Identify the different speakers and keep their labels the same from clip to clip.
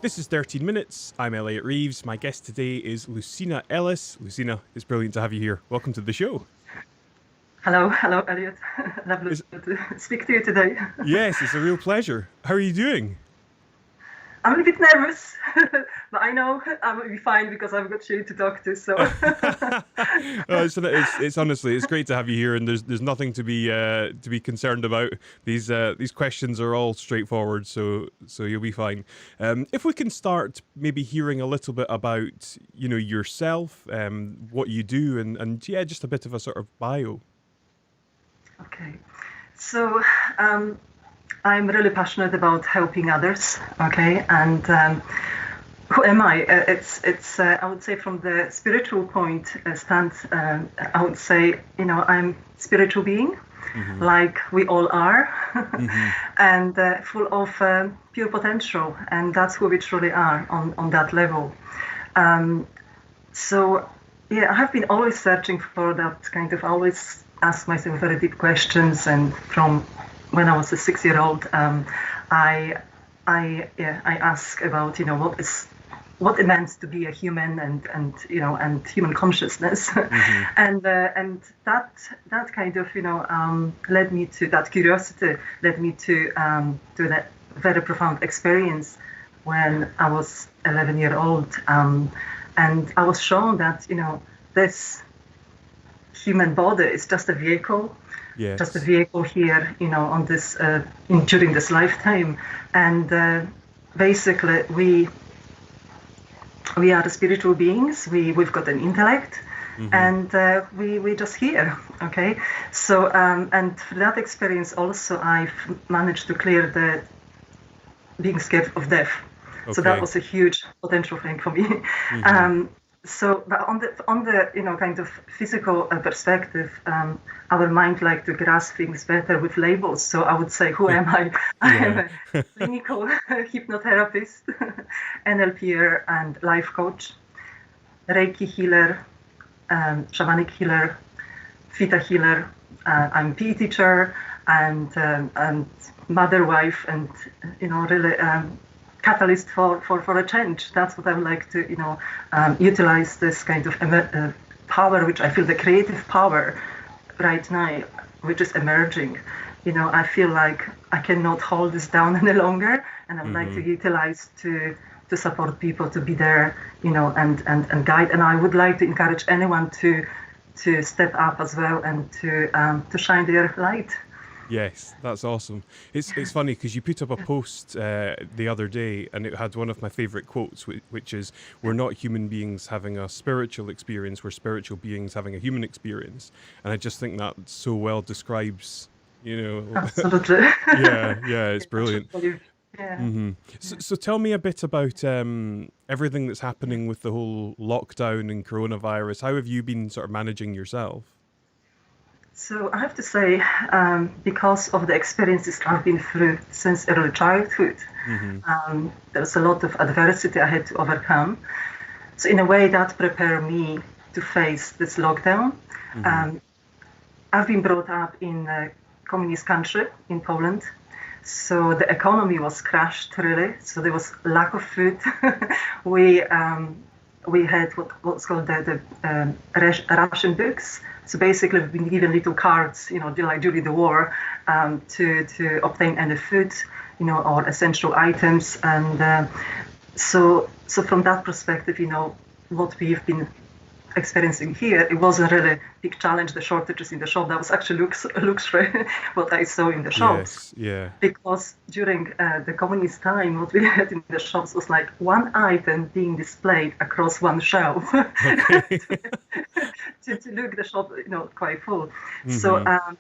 Speaker 1: This is 13 Minutes. I'm Elliot Reeves. My guest today is Lucyna Ellis. Lucyna, it's brilliant to have you here. Welcome to the show.
Speaker 2: Hello, Elliot. Lovely
Speaker 1: It's,
Speaker 2: to speak to you today.
Speaker 1: yes, it's a real pleasure. How are you doing?
Speaker 2: I'm a bit nervous, but I know I will be fine because I've got you to talk to. So,
Speaker 1: It's honestly it's great to have you here, and there's nothing to be concerned about. These questions are all straightforward, so you'll be fine. If we can start maybe hearing a little bit about yourself, what you do, and yeah, just a bit of a sort of bio.
Speaker 2: okay. So, I'm really passionate about helping others. Okay, and who am I? It's I would say from the spiritual point stand. I would say I'm spiritual being,
Speaker 1: Mm-hmm.
Speaker 2: like we all are,
Speaker 1: Mm-hmm.
Speaker 2: and full of pure potential, and that's who we truly are on that level. Um, so yeah, I have been always searching for that kind of. I always ask myself very deep questions, and from when I was a 6-year-old, I I ask about what it meant to be a human and human consciousness,
Speaker 1: Mm-hmm.
Speaker 2: and that kind of led me to that curiosity, led me to that very profound experience when I was 11-year-old, and I was shown that this human body is just a
Speaker 1: Yes.
Speaker 2: vehicle here, on this during this lifetime, and basically we are the spiritual beings. We've got an intellect,
Speaker 1: Mm-hmm.
Speaker 2: and we just here. Okay, so and through that experience also I've managed to clear the being scared of death. So that
Speaker 1: Okay.
Speaker 2: was a huge potential thing for me.
Speaker 1: Mm-hmm.
Speaker 2: Um, so, but on the kind of physical perspective, our mind like to grasp things better with labels. So I would say, who am I? I am
Speaker 1: Yeah.
Speaker 2: a clinical hypnotherapist, NLPer, and life coach, Reiki healer, shamanic healer, theta healer. I'm PE teacher and mother, wife, and really catalyst for a change. That's what I would like to utilize this kind of power, which I feel the creative power right now, which is emerging. I feel like I cannot hold this down any longer, and I would like
Speaker 1: Mm-hmm.
Speaker 2: to utilize to support people to be there, and guide. And I would like to encourage anyone to step up as well and to shine their light.
Speaker 1: Yes, that's awesome. It's funny because you put up a post the other day, and it had one of my favorite quotes, which is, "We're not human beings having a spiritual experience; we're spiritual beings having a human experience." And I just think that so well describes, you know,
Speaker 2: Absolutely.
Speaker 1: yeah, it's
Speaker 2: I
Speaker 1: brilliant.
Speaker 2: truly believe. Yeah.
Speaker 1: Hmm. So tell me a bit about everything that's
Speaker 2: Yeah.
Speaker 1: happening with the whole lockdown and coronavirus. How have you been sort of managing yourself?
Speaker 2: So I have to say, because of the experiences I've been through since early childhood,
Speaker 1: Hmm.
Speaker 2: there was a lot of adversity I had to overcome. So in a way, that prepared me to face this lockdown.
Speaker 1: Hmm.
Speaker 2: Um, I've been brought up in a communist country in Poland. So the economy was crashed really. So there was lack of food. we we had what's called the ration books. So basically, we've been given little cards, like during the war, to obtain any food, or essential items. And so from that perspective, what we've been experiencing here, it wasn't really a big challenge, the shortages in the shop. That was actually luxury, what I saw in the shops.
Speaker 1: Yes, yeah.
Speaker 2: Because during the communist time, what we had in the shops was like one item being displayed across one shelf
Speaker 1: Okay.
Speaker 2: to look the shop, quite full. So,
Speaker 1: Hmm.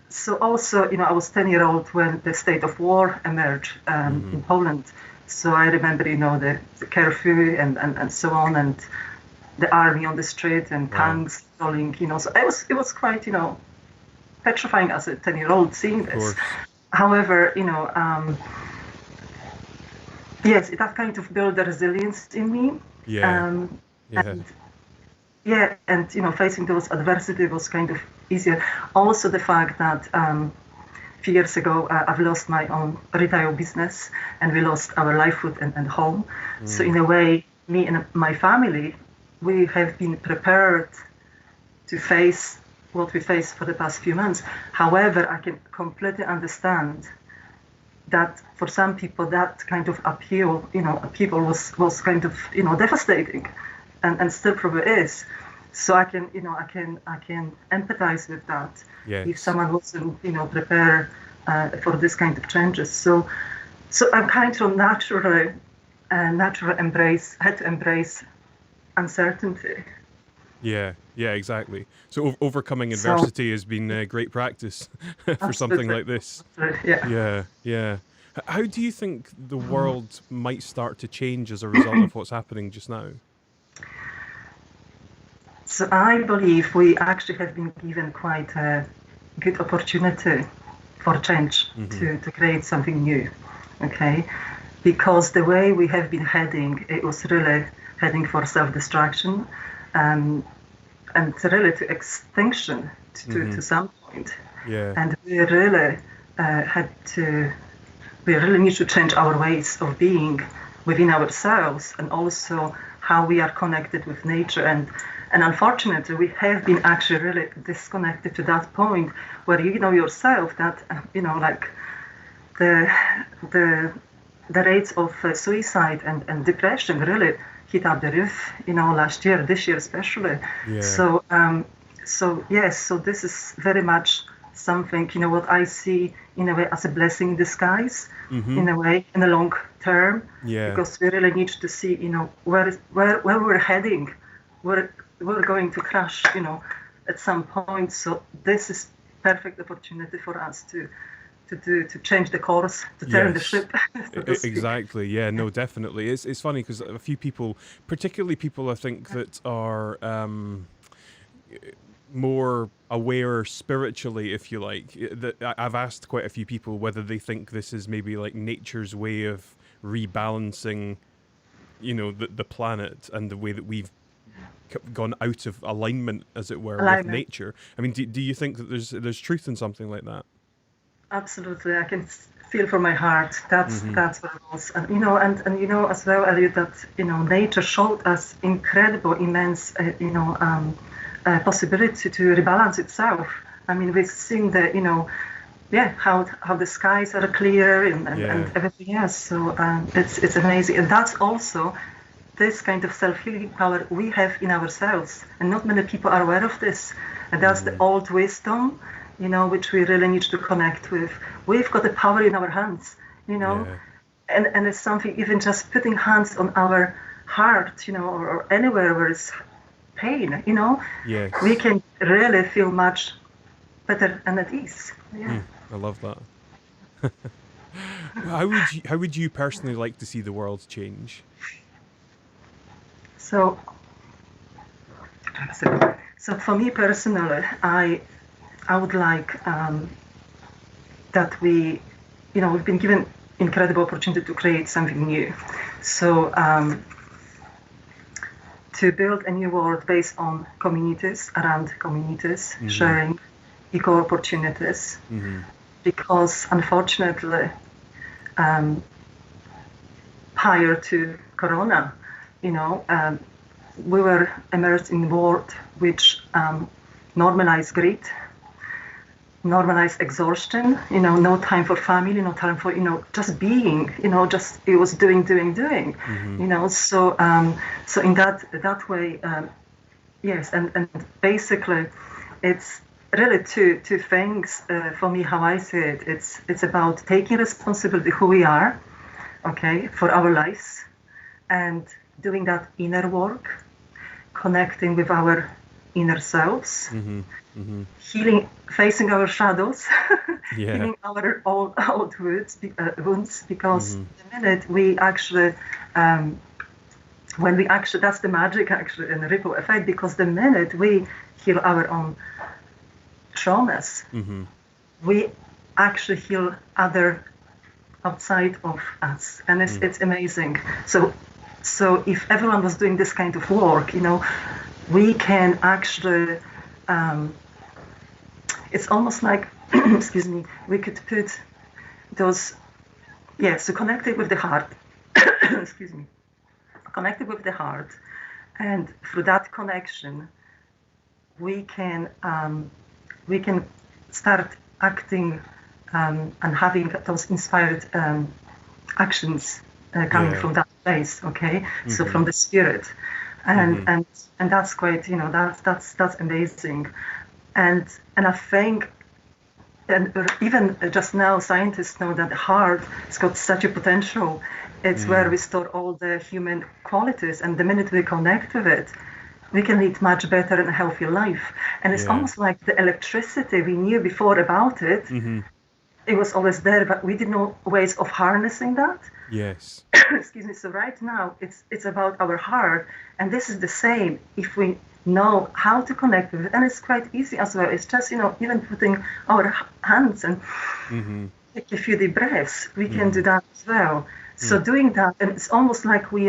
Speaker 2: so also, I was 10-year-old when the state of war emerged
Speaker 1: Hmm.
Speaker 2: in Poland. So I remember, the curfew and so on, and the army on the street and
Speaker 1: Wow.
Speaker 2: tanks rolling, So it was quite, petrifying as a 10-year-old seeing
Speaker 1: Of
Speaker 2: this.
Speaker 1: course.
Speaker 2: However, yes, that kind of built the resilience in me.
Speaker 1: Yeah.
Speaker 2: Um,
Speaker 1: Yeah.
Speaker 2: and yeah, and facing those adversity was kind of easier. Also, the fact that few years ago, I've lost my own retail business, and we lost our livelihood and home. So in a way, me and my family, we have been prepared to face what we faced for the past few months. However, I can completely understand that for some people that kind of upheaval, was kind of devastating, and still probably is. So I can empathize with that.
Speaker 1: Yes.
Speaker 2: If someone wasn't prepared for this kind of changes. So I'm kind of naturally had to embrace uncertainty.
Speaker 1: Yeah, exactly. So overcoming adversity has been great practice for something like this.
Speaker 2: Yeah.
Speaker 1: Yeah. How do you think the world might start to change as a result of what's happening just now?
Speaker 2: So I believe we actually have been given quite a good opportunity for change, to create something new, okay? Because the way we have been heading, it was really heading for self-destruction, and really to extinction to some point.
Speaker 1: Yeah.
Speaker 2: And we really we really need to change our ways of being within ourselves, and also how we are connected with nature. And unfortunately, we have been actually really disconnected to that point where you know yourself that like the rates of suicide and depression really hit up the roof, last year, this year especially.
Speaker 1: Yeah.
Speaker 2: So yes, so this is very much something, what I see in a way as a blessing in disguise, in a way, in the long term.
Speaker 1: Yeah.
Speaker 2: Because we really need to see, where we're heading, where we're going to crash, at some point. So this is perfect opportunity for us to change the course, to turn the ship.
Speaker 1: Exactly. Yeah. No. Definitely. It's funny because a few people, particularly people I think that are more aware spiritually, if you like, that I've asked quite a few people whether they think this is maybe like nature's way of rebalancing, the planet and the way that we've gone out of alignment, as it were, with nature. I mean, do you think that there's truth in something like that?
Speaker 2: Absolutely, I can feel from my heart. That's what it was, and as well, Elliot, that nature showed us incredible, immense, possibility to rebalance itself. I mean, we've seen how the skies are clear and everything else. So it's amazing, and that's also this kind of self-healing power we have in ourselves, and not many people are aware of this. And that's the old wisdom, which we really need to connect with. We've got the power in our hands, and it's something, even just putting hands on our heart, or anywhere where it's pain,
Speaker 1: Yes.
Speaker 2: we can really feel much better and at ease. Yeah.
Speaker 1: I love that. How would you personally like to see the world change?
Speaker 2: So for me personally, I would like that we've been given incredible opportunity to create something new. So to build a new world based on communities, around communities, sharing equal opportunities. Because unfortunately, prior to Corona, we were immersed in a world which normalized greed, normalized exhaustion, no time for family, no time for, just being, just it was doing. So in that way, yes, and basically it's really two things for me, how I see it. It's about taking responsibility who we are, okay, for our lives, and doing that inner work, connecting with our inner selves, healing, facing our shadows, healing our old wounds, because the minute we actually, that's the magic actually, and the ripple effect, because the minute we heal our own traumas, we actually heal other outside of us, and it's amazing. So if everyone was doing this kind of work, we can actually, it's almost like excuse me, we could put those, so connected with the heart, excuse me, connected with the heart, and through that connection, we can start acting and having those inspired actions coming from that place. Okay, so from the spirit, and that's quite, that's amazing, and I think. And even just now, scientists know that the heart has got such a potential. It's where we store all the human qualities, and the minute we connect with it, we can lead much better and healthier life. And it's almost like the electricity we knew before about it. It was always there, but we didn't know ways of harnessing that.
Speaker 1: Yes.
Speaker 2: Excuse me. So right now, it's about our heart, and this is the same. If we know how to connect with it, and it's quite easy as well. It's just, even putting our hands and take a few deep breaths. We can do that as well. So doing that, and it's almost like we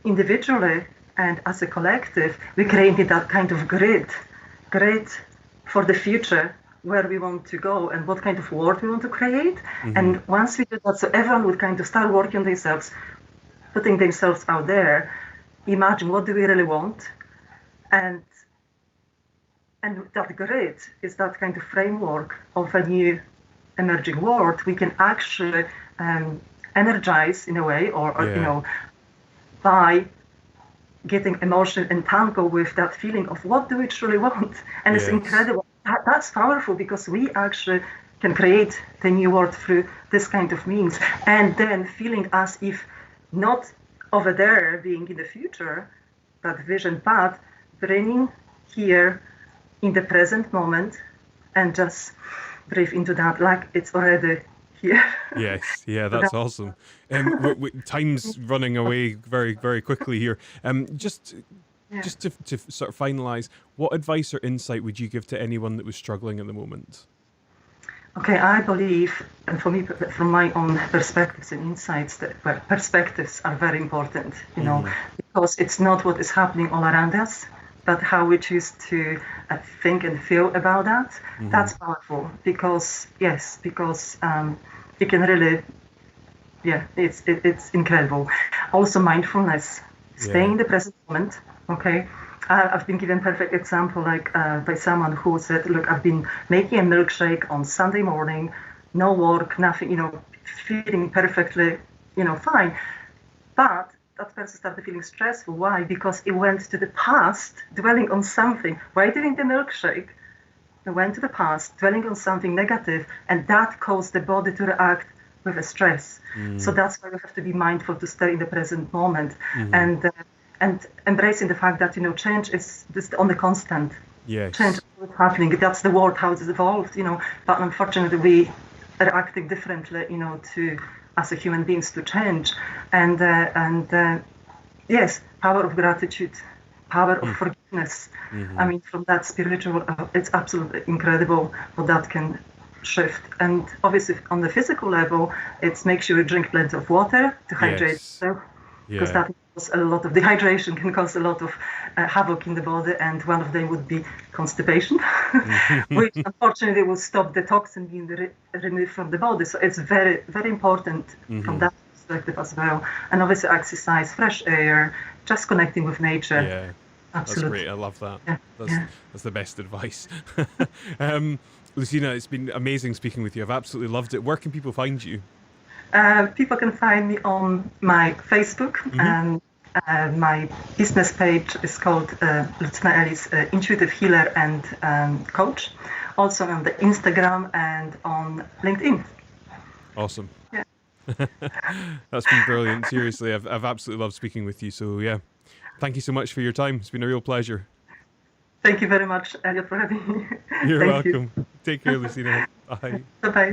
Speaker 2: individually and as a collective, we created that kind of grid for the future, where we want to go and what kind of world we want to create. And once we do that, so everyone would kind of start working on themselves, putting themselves out there, imagine what do we really want, and that grid is that kind of framework of a new emerging world we can actually energize in a way, or by getting emotionally entangled with that feeling of what do we truly want. And it's incredible. That's powerful, because we actually can create the new world through this kind of means, and then feeling as if not over there being in the future, that vision, but bringing here in the present moment and just breathe into that like it's already here.
Speaker 1: Yes, yeah, that's awesome. Time's running away very, very quickly here. Just to sort of finalize, what advice or insight would you give to anyone that was struggling at the moment?
Speaker 2: Okay, I believe, and for me, from my own perspectives and insights, that perspectives are very important, because it's not what is happening all around us, but how we choose to think and feel about that. That's powerful, because you can really, it's incredible. Also, mindfulness, staying in the present moment. Okay. I've been given a perfect example, like by someone who said, look, I've been making a milkshake on Sunday morning, no work, nothing, feeling perfectly, fine. But that person started feeling stressful. Why? Because it went to the past, dwelling on something. Why doing the milkshake? It went to the past, dwelling on something negative, and that caused the body to react with a stress. So that's why we have to be mindful to stay in the present moment. And embracing the fact that, change is just on the constant.
Speaker 1: Yes.
Speaker 2: Change is happening. That's the world, how it's evolved, But unfortunately, we are acting differently, as a human beings to change. And yes, power of gratitude, power of forgiveness. I mean, from that spiritual, it's absolutely incredible what that can shift. And obviously, on the physical level, it's make sure you drink plenty of water to hydrate yourself. Because that causes a lot of dehydration, can cause a lot of havoc in the body, and one of them would be constipation, which unfortunately will stop the toxin being removed from the body. So it's very, very important from that perspective as well. And obviously exercise, fresh air, just connecting with nature.
Speaker 1: Yeah, absolutely. That's great. I love that. That's the best advice. Lucyna, it's been amazing speaking with you. I've absolutely loved it. Where can people find you?
Speaker 2: People can find me on my Facebook, and my business page is called Lucyna Ellis, Intuitive Healer and Coach. Also on the Instagram and on LinkedIn.
Speaker 1: Awesome.
Speaker 2: Yeah.
Speaker 1: That's been brilliant. Seriously, I've absolutely loved speaking with you. So yeah, thank you so much for your time. It's been a real pleasure.
Speaker 2: Thank you very much, Elliot, for having me.
Speaker 1: You're welcome. Take care, Lucyna. Bye.
Speaker 2: Bye-bye.